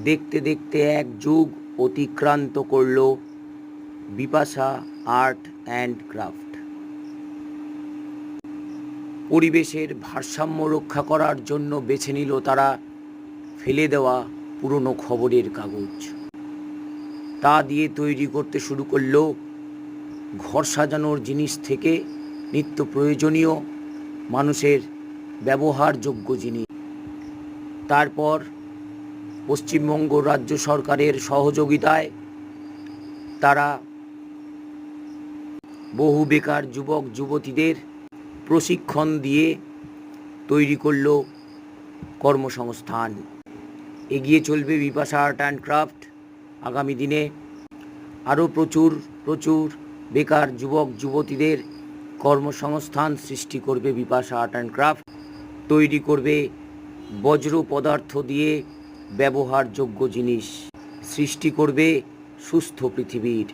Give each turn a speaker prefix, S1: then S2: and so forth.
S1: দেখতে দেখতে এক যুগ অতিক্রান্ত করল বিপাশা আর্ট অ্যান্ড ক্রাফট। পরিবেশের ভারসাম্য রক্ষা করার জন্য বেছে নিল তারা ফেলে দেওয়া পুরনো খবরের কাগজ। তা দিয়ে তৈরি করতে শুরু করলো ঘর সাজানোর জিনিস থেকে নিত্য প্রয়োজনীয় মানুষের ব্যবহারযোগ্য জিনিস। তারপর পশ্চিমবঙ্গ রাজ্য সরকারের সহযোগিতায় তারা বহু বেকার যুবক যুবতীদের প্রশিক্ষণ দিয়ে তৈরি করলো কর্মসংস্থান। এগিয়ে চলবে বিপাশা আর্ট অ্যান্ড ক্রাফট। আগামী দিনে আরও প্রচুর বেকার যুবক যুবতীদের কর্মসংস্থান সৃষ্টি করবে বিপাশা আর্ট অ্যান্ড ক্রাফট। তৈরি করবে বজ্র পদার্থ দিয়ে ব্যবহারযোগ্য জিনিস, সৃষ্টি করবে সুস্থ পৃথিবীর।